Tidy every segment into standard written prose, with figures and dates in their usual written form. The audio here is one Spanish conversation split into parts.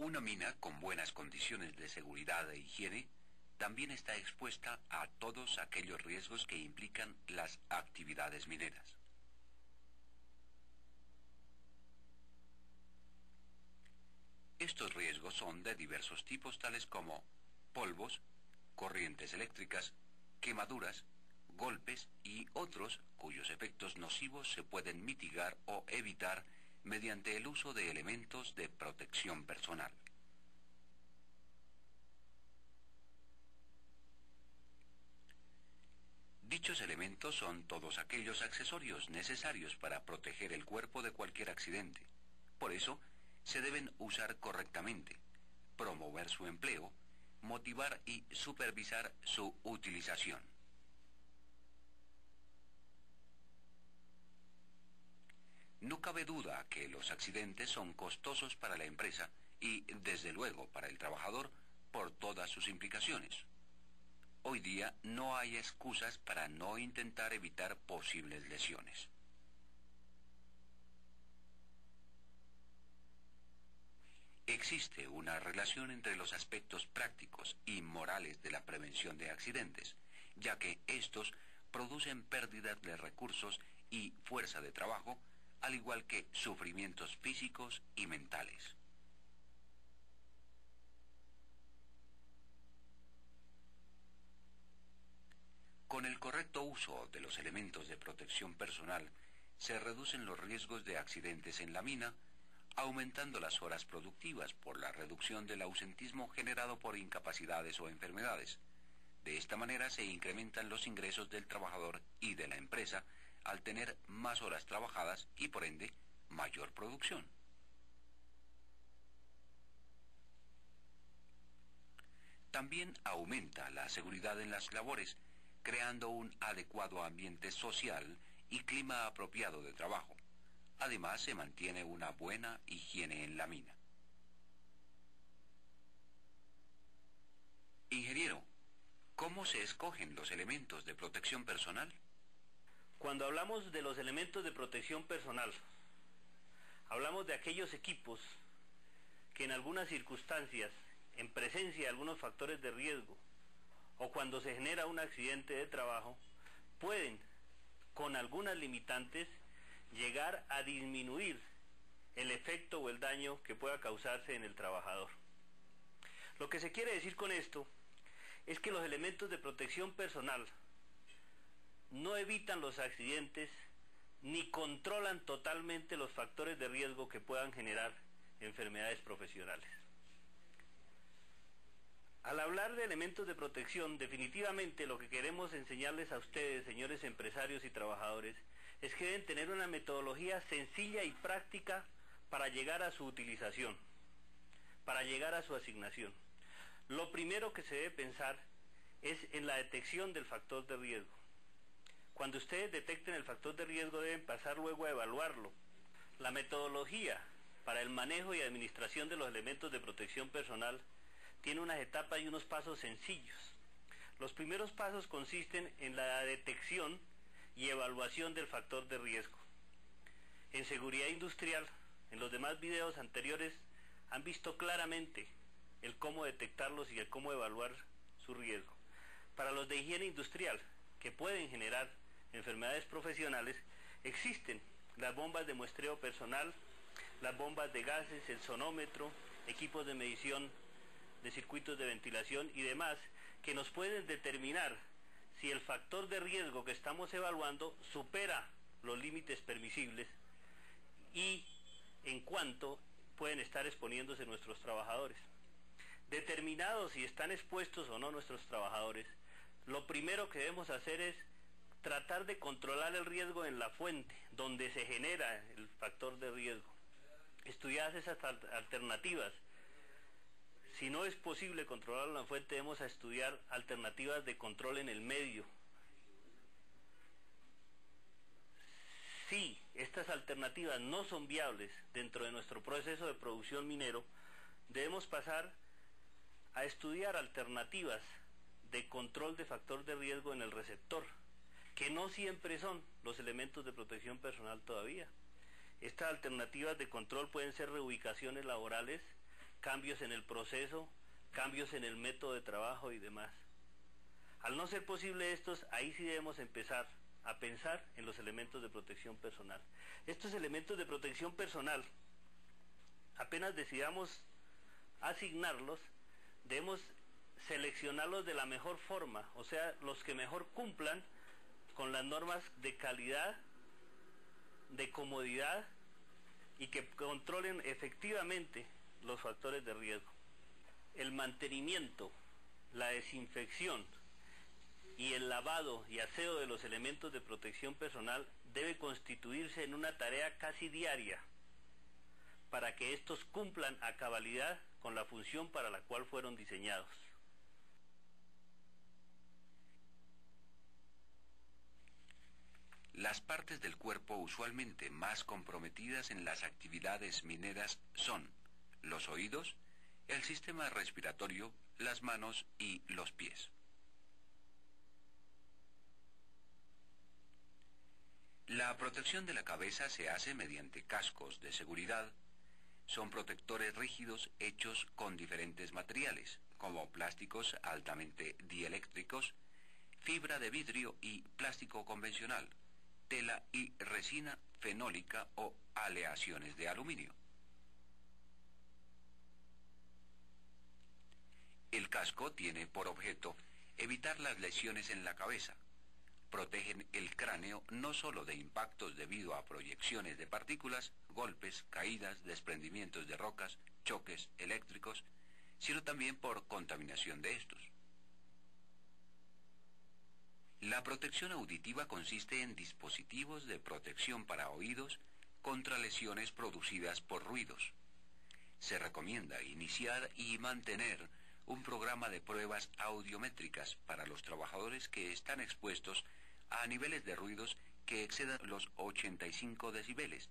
Una mina con buenas condiciones de seguridad e higiene también está expuesta a todos aquellos riesgos que implican las actividades mineras. Estos riesgos son de diversos tipos, tales como polvos, corrientes eléctricas, quemaduras, golpes y otros cuyos efectos nocivos se pueden mitigar o evitar mediante el uso de elementos de protección personal. Dichos elementos son todos aquellos accesorios necesarios para proteger el cuerpo de cualquier accidente. Por eso, se deben usar correctamente, promover su empleo, motivar y supervisar su utilización. No cabe duda que los accidentes son costosos para la empresa y, desde luego, para el trabajador por todas sus implicaciones. Hoy día no hay excusas para no intentar evitar posibles lesiones. Existe una relación entre los aspectos prácticos y morales de la prevención de accidentes, ya que estos producen pérdidas de recursos y fuerza de trabajo, al igual que sufrimientos físicos y mentales. Con el correcto uso de los elementos de protección personal, se reducen los riesgos de accidentes en la mina, aumentando las horas productivas por la reducción del ausentismo generado por incapacidades o enfermedades. De esta manera se incrementan los ingresos del trabajador y de la empresa al tener más horas trabajadas y, por ende, mayor producción. También aumenta la seguridad en las labores, creando un adecuado ambiente social y clima apropiado de trabajo. Además, se mantiene una buena higiene en la mina. Ingeniero, ¿cómo se escogen los elementos de protección personal? Cuando hablamos de los elementos de protección personal, hablamos de aquellos equipos que en algunas circunstancias, en presencia de algunos factores de riesgo, o cuando se genera un accidente de trabajo, pueden, con algunas limitantes, llegar a disminuir el efecto o el daño que pueda causarse en el trabajador. Lo que se quiere decir con esto es que los elementos de protección personal no evitan los accidentes ni controlan totalmente los factores de riesgo que puedan generar enfermedades profesionales. Al hablar de elementos de protección, definitivamente lo que queremos enseñarles a ustedes, señores empresarios y trabajadores, es que deben tener una metodología sencilla y práctica para llegar a su utilización, para llegar a su asignación. Lo primero que se debe pensar es en la detección del factor de riesgo. Cuando ustedes detecten el factor de riesgo, deben pasar luego a evaluarlo. La metodología para el manejo y administración de los elementos de protección personal tiene unas etapas y unos pasos sencillos. Los primeros pasos consisten en la detección y evaluación del factor de riesgo. En seguridad industrial, en los demás videos anteriores, han visto claramente el cómo detectarlos y el cómo evaluar su riesgo. Para los de higiene industrial, que pueden generar enfermedades profesionales, existen las bombas de muestreo personal, las bombas de gases, el sonómetro, equipos de medición de circuitos de ventilación y demás, que nos pueden determinar si el factor de riesgo que estamos evaluando supera los límites permisibles y en cuánto pueden estar exponiéndose nuestros trabajadores. Determinados si están expuestos o no nuestros trabajadores, lo primero que debemos hacer es tratar de controlar el riesgo en la fuente, donde se genera el factor de riesgo. Estudiadas esas alternativas, si no es posible controlar la fuente, debemos estudiar alternativas de control en el medio. Si estas alternativas no son viables dentro de nuestro proceso de producción minero, debemos pasar a estudiar alternativas de control de factor de riesgo en el receptor, que no siempre son los elementos de protección personal todavía. Estas alternativas de control pueden ser reubicaciones laborales, cambios en el proceso, cambios en el método de trabajo y demás. Al no ser posible estos, ahí sí debemos empezar a pensar en los elementos de protección personal. Estos elementos de protección personal, apenas decidamos asignarlos, debemos seleccionarlos de la mejor forma, o sea, los que mejor cumplan con las normas de calidad, de comodidad y que controlen efectivamente los factores de riesgo. El mantenimiento, la desinfección y el lavado y aseo de los elementos de protección personal debe constituirse en una tarea casi diaria para que estos cumplan a cabalidad con la función para la cual fueron diseñados. Las partes del cuerpo usualmente más comprometidas en las actividades mineras son los oídos, el sistema respiratorio, las manos y los pies. La protección de la cabeza se hace mediante cascos de seguridad. Son protectores rígidos hechos con diferentes materiales, como plásticos altamente dieléctricos, fibra de vidrio y plástico convencional, tela y resina fenólica o aleaciones de aluminio. El casco tiene por objeto evitar las lesiones en la cabeza. Protegen el cráneo no solo de impactos debido a proyecciones de partículas, golpes, caídas, desprendimientos de rocas, choques eléctricos, sino también por contaminación de estos. La protección auditiva consiste en dispositivos de protección para oídos contra lesiones producidas por ruidos. Se recomienda iniciar y mantener un programa de pruebas audiométricas para los trabajadores que están expuestos a niveles de ruidos que excedan los 85 decibeles.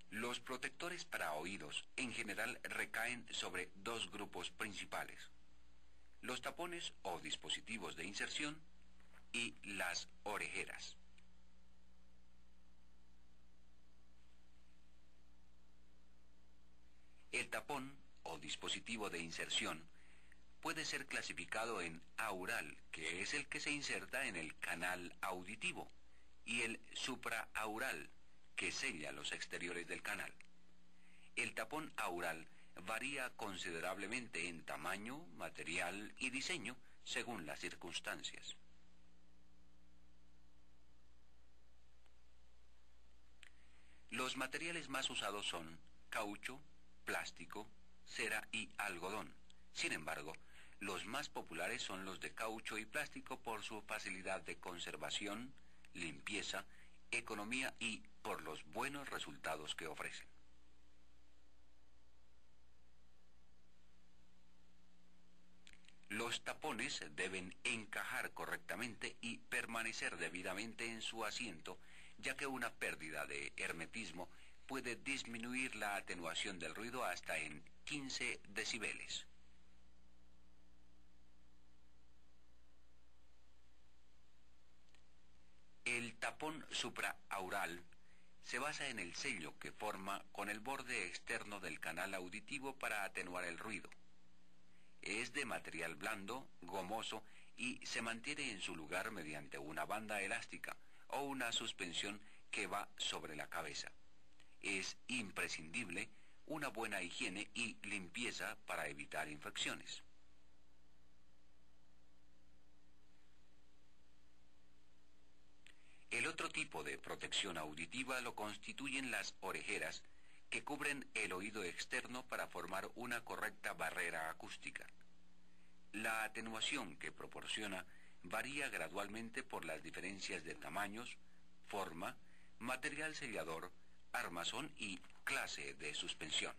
Los protectores para oídos en general recaen sobre dos grupos principales: los tapones o dispositivos de inserción y las orejeras. El tapón o dispositivo de inserción puede ser clasificado en aural, que es el que se inserta en el canal auditivo, y el supraaural, que sella los exteriores del canal. El tapón aural varía considerablemente en tamaño, material y diseño según las circunstancias. Los materiales más usados son caucho, plástico, cera y algodón. Sin embargo, los más populares son los de caucho y plástico por su facilidad de conservación, limpieza, economía y por los buenos resultados que ofrecen. Los tapones deben encajar correctamente y permanecer debidamente en su asiento, ya que una pérdida de hermetismo puede disminuir la atenuación del ruido hasta en 15 decibeles. El tapón supraaural se basa en el sello que forma con el borde externo del canal auditivo para atenuar el ruido. Es de material blando, gomoso y se mantiene en su lugar mediante una banda elástica o una suspensión que va sobre la cabeza. Es imprescindible una buena higiene y limpieza para evitar infecciones. El otro tipo de protección auditiva lo constituyen las orejeras, que cubren el oído externo para formar una correcta barrera acústica. La atenuación que proporciona varía gradualmente por las diferencias de tamaños, forma, material sellador, armazón y clase de suspensión.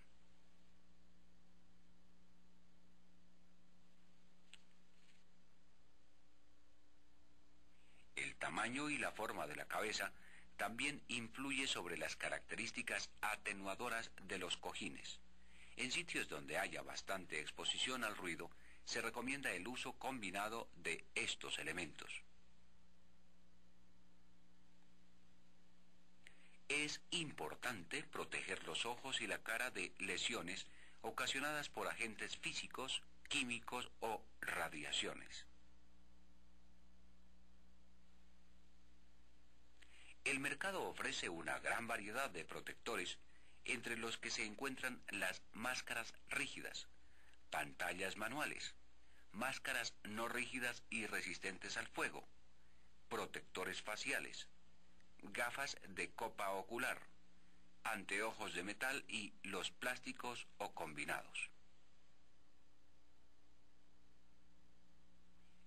El tamaño y la forma de la cabeza también influye sobre las características atenuadoras de los cojines. En sitios donde haya bastante exposición al ruido, se recomienda el uso combinado de estos elementos. Es importante proteger los ojos y la cara de lesiones ocasionadas por agentes físicos, químicos o radiaciones. El mercado ofrece una gran variedad de protectores, entre los que se encuentran las máscaras rígidas, pantallas manuales, máscaras no rígidas y resistentes al fuego, protectores faciales, gafas de copa ocular, anteojos de metal y los plásticos o combinados.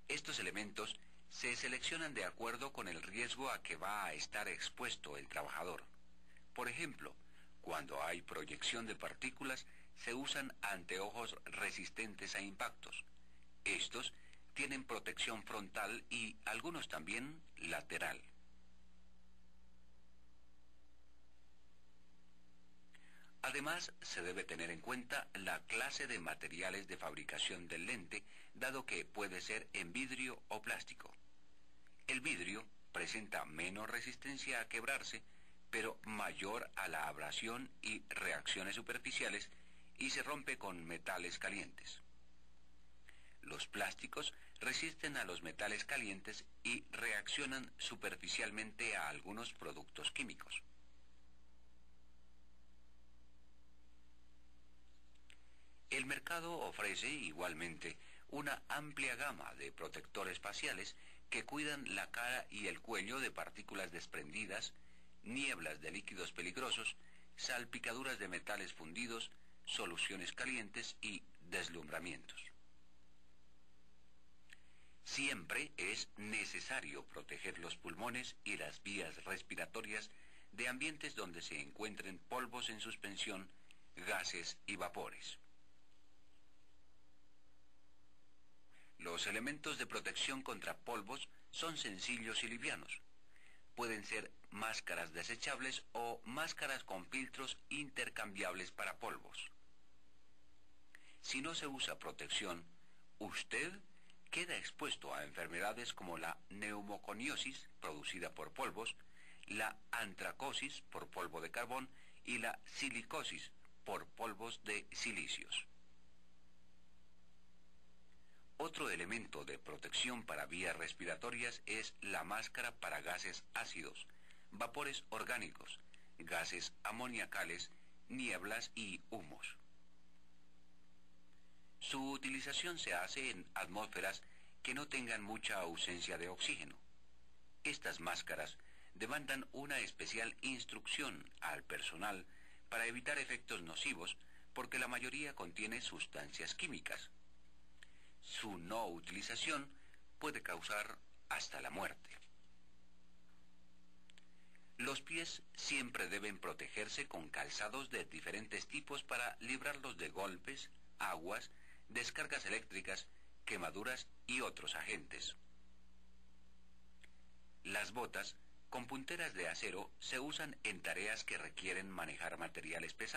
Estos elementos se seleccionan de acuerdo con el riesgo a que va a estar expuesto el trabajador. Por ejemplo, cuando hay proyección de partículas, se usan anteojos resistentes a impactos. Estos tienen protección frontal y algunos también lateral. Además, se debe tener en cuenta la clase de materiales de fabricación del lente, dado que puede ser en vidrio o plástico. El vidrio presenta menos resistencia a quebrarse, pero mayor a la abrasión y reacciones superficiales, y se rompe con metales calientes. Los plásticos resisten a los metales calientes y reaccionan superficialmente a algunos productos químicos. El mercado ofrece igualmente una amplia gama de protectores faciales que cuidan la cara y el cuello de partículas desprendidas, nieblas de líquidos peligrosos, salpicaduras de metales fundidos, soluciones calientes y deslumbramientos. Siempre es necesario proteger los pulmones y las vías respiratorias de ambientes donde se encuentren polvos en suspensión, gases y vapores. Los elementos de protección contra polvos son sencillos y livianos. Pueden ser máscaras desechables o máscaras con filtros intercambiables para polvos. Si no se usa protección, usted queda expuesto a enfermedades como la neumoconiosis, producida por polvos, la antracosis, por polvo de carbón, y la silicosis, por polvos de silicios. Otro elemento de protección para vías respiratorias es la máscara para gases ácidos, vapores orgánicos, gases amoniacales, nieblas y humos. Su utilización se hace en atmósferas que no tengan mucha ausencia de oxígeno. Estas máscaras demandan una especial instrucción al personal para evitar efectos nocivos, porque la mayoría contiene sustancias químicas. Su no utilización puede causar hasta la muerte. Los pies siempre deben protegerse con calzados de diferentes tipos para librarlos de golpes, aguas, descargas eléctricas, quemaduras y otros agentes. Las botas con punteras de acero se usan en tareas que requieren manejar materiales pesados.